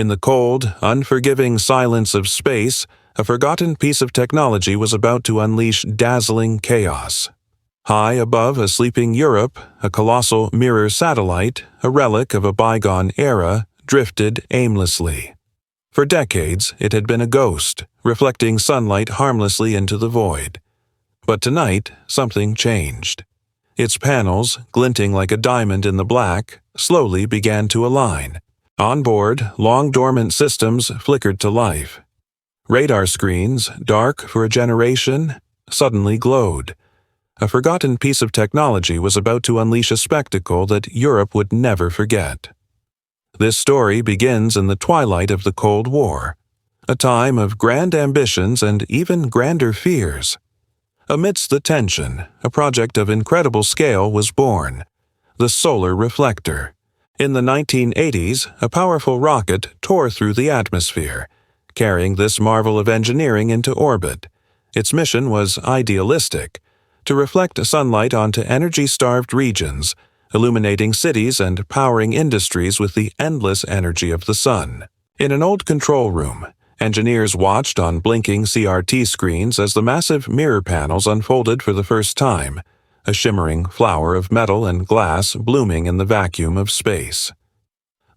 In the cold, unforgiving silence of space, a forgotten piece of technology was about to unleash dazzling chaos. High above a sleeping Europe, a colossal mirror satellite, a relic of a bygone era, drifted aimlessly. For decades, it had been a ghost, reflecting sunlight harmlessly into the void. But tonight, something changed. Its panels, glinting like a diamond in the black, slowly began to align. On board, long-dormant systems flickered to life. Radar screens, dark for a generation, suddenly glowed. A forgotten piece of technology was about to unleash a spectacle that Europe would never forget. This story begins in the twilight of the Cold War, a time of grand ambitions and even grander fears. Amidst the tension, a project of incredible scale was born, the solar reflector. In the 1980s, a powerful rocket tore through the atmosphere, carrying this marvel of engineering into orbit. Its mission was idealistic, to reflect sunlight onto energy-starved regions, illuminating cities and powering industries with the endless energy of the sun. In an old control room, engineers watched on blinking CRT screens as the massive mirror panels unfolded for the first time, a shimmering flower of metal and glass blooming in the vacuum of space.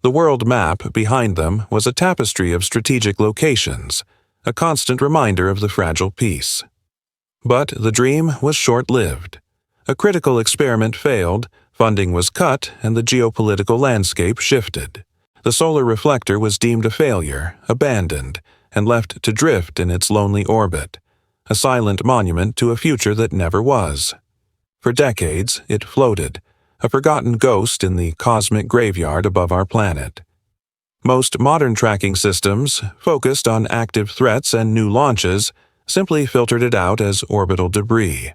The world map behind them was a tapestry of strategic locations, a constant reminder of the fragile peace. But the dream was short-lived. A critical experiment failed, funding was cut, and the geopolitical landscape shifted. The solar reflector was deemed a failure, abandoned, and left to drift in its lonely orbit, a silent monument to a future that never was. For decades, it floated, a forgotten ghost in the cosmic graveyard above our planet. Most modern tracking systems, focused on active threats and new launches, simply filtered it out as orbital debris.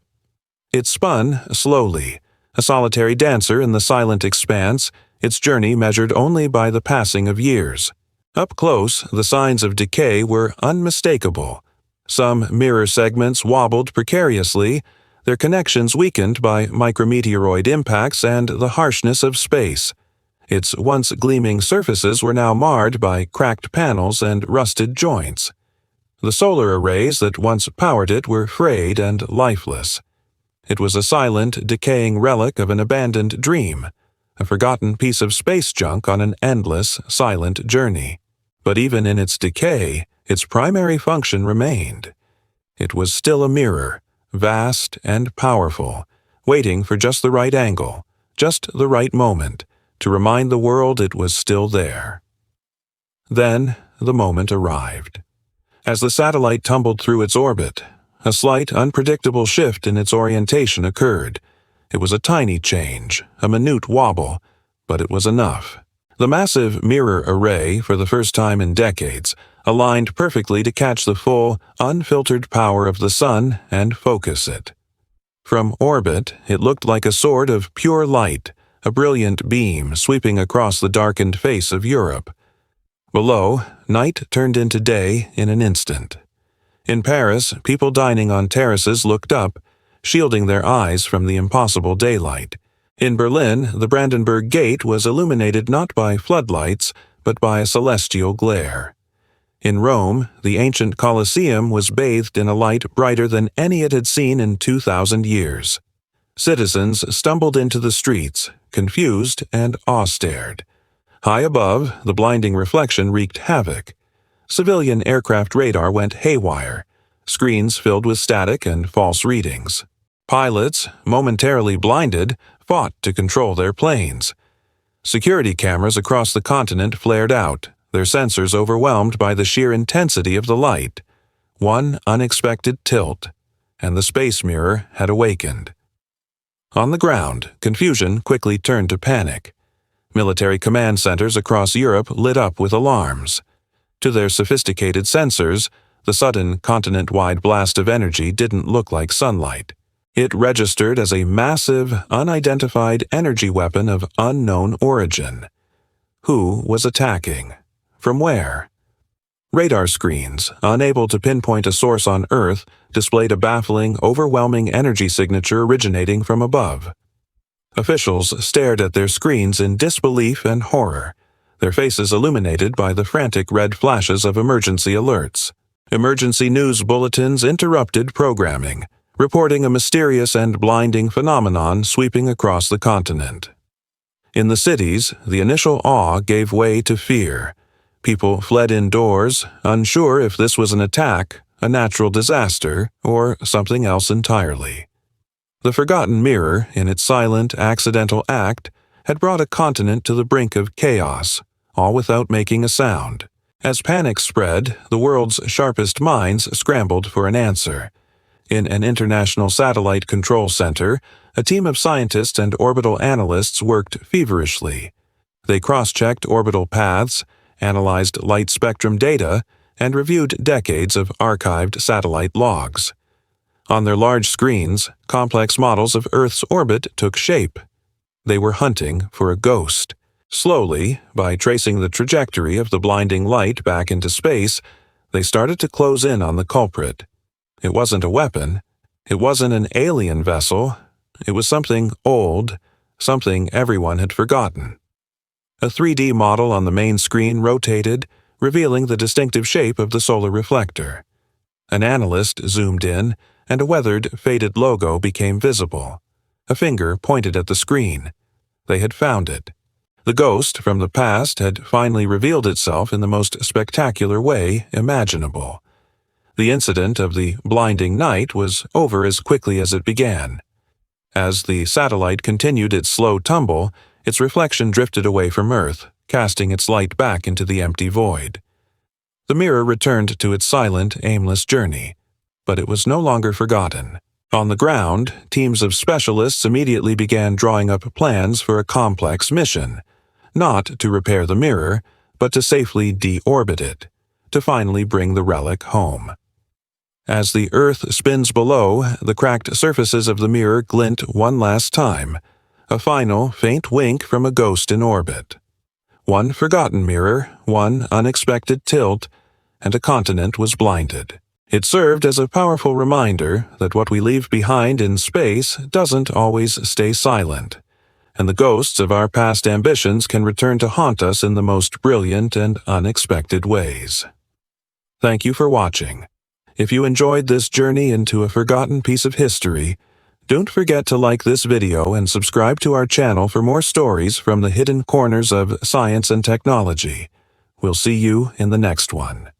It spun slowly, a solitary dancer in the silent expanse, its journey measured only by the passing of years. Up close, the signs of decay were unmistakable. Some mirror segments wobbled precariously, their connections weakened by micrometeoroid impacts and the harshness of space. Its once gleaming surfaces were now marred by cracked panels and rusted joints. The solar arrays that once powered it were frayed and lifeless. It was a silent, decaying relic of an abandoned dream, a forgotten piece of space junk on an endless, silent journey. But even in its decay, its primary function remained. It was still a mirror, vast and powerful, waiting for just the right angle, just the right moment, to remind the world it was still there. Then the moment arrived. As the satellite tumbled through its orbit, a slight, unpredictable shift in its orientation occurred. It was a tiny change, a minute wobble, but it was enough. The massive mirror array, for the first time in decades, aligned perfectly to catch the full, unfiltered power of the sun and focus it. From orbit, it looked like a sword of pure light, a brilliant beam sweeping across the darkened face of Europe. Below, night turned into day in an instant. In Paris, people dining on terraces looked up, shielding their eyes from the impossible daylight. In Berlin, the Brandenburg Gate was illuminated not by floodlights, but by a celestial glare. In Rome, the ancient Colosseum was bathed in a light brighter than any it had seen in 2,000 years. Citizens stumbled into the streets, confused and awe-stared. High above, the blinding reflection wreaked havoc. Civilian aircraft radar went haywire, screens filled with static and false readings. Pilots, momentarily blinded, fought to control their planes. Security cameras across the continent flared out, their sensors overwhelmed by the sheer intensity of the light. One unexpected tilt, and the space mirror had awakened. On the ground, confusion quickly turned to panic. Military command centers across Europe lit up with alarms. To their sophisticated sensors, the sudden continent-wide blast of energy didn't look like sunlight. It registered as a massive, unidentified energy weapon of unknown origin. Who was attacking? From where? Radar screens, unable to pinpoint a source on Earth, displayed a baffling, overwhelming energy signature originating from above. Officials stared at their screens in disbelief and horror. their faces illuminated by the frantic red flashes of emergency alerts. Emergency news bulletins interrupted programming, reporting a mysterious and blinding phenomenon sweeping across the continent. In the cities, the initial awe gave way to fear. People fled indoors, unsure if this was an attack, a natural disaster, or something else entirely. The forgotten mirror, in its silent, accidental act, had brought a continent to the brink of chaos, all without making a sound. As panic spread, the world's sharpest minds scrambled for an answer. In an international satellite control center, a team of scientists and orbital analysts worked feverishly. They cross-checked orbital paths, analyzed light spectrum data, and reviewed decades of archived satellite logs. On their large screens, complex models of Earth's orbit took shape. They were hunting for a ghost. Slowly, by tracing the trajectory of the blinding light back into space, they started to close in on the culprit. It wasn't a weapon. It wasn't an alien vessel. It was something old, something everyone had forgotten. A 3D model on the main screen rotated, revealing the distinctive shape of the solar reflector. An analyst zoomed in, and a weathered, faded logo became visible. A finger pointed at the screen. They had found it. The ghost from the past had finally revealed itself in the most spectacular way imaginable. The incident of the blinding night was over as quickly as it began. As the satellite continued its slow tumble, its reflection drifted away from Earth, casting its light back into the empty void. The mirror returned to its silent, aimless journey, but it was no longer forgotten. On the ground, teams of specialists immediately began drawing up plans for a complex mission, not to repair the mirror, but to safely deorbit it, to finally bring the relic home. As the Earth spins below, the cracked surfaces of the mirror glint one last time, a final, faint wink from a ghost in orbit. One forgotten mirror, one unexpected tilt, and a continent was blinded. It served as a powerful reminder that what we leave behind in space doesn't always stay silent, and the ghosts of our past ambitions can return to haunt us in the most brilliant and unexpected ways. Thank you for watching. If you enjoyed this journey into a forgotten piece of history, don't forget to like this video and subscribe to our channel for more stories from the hidden corners of science and technology. We'll see you in the next one.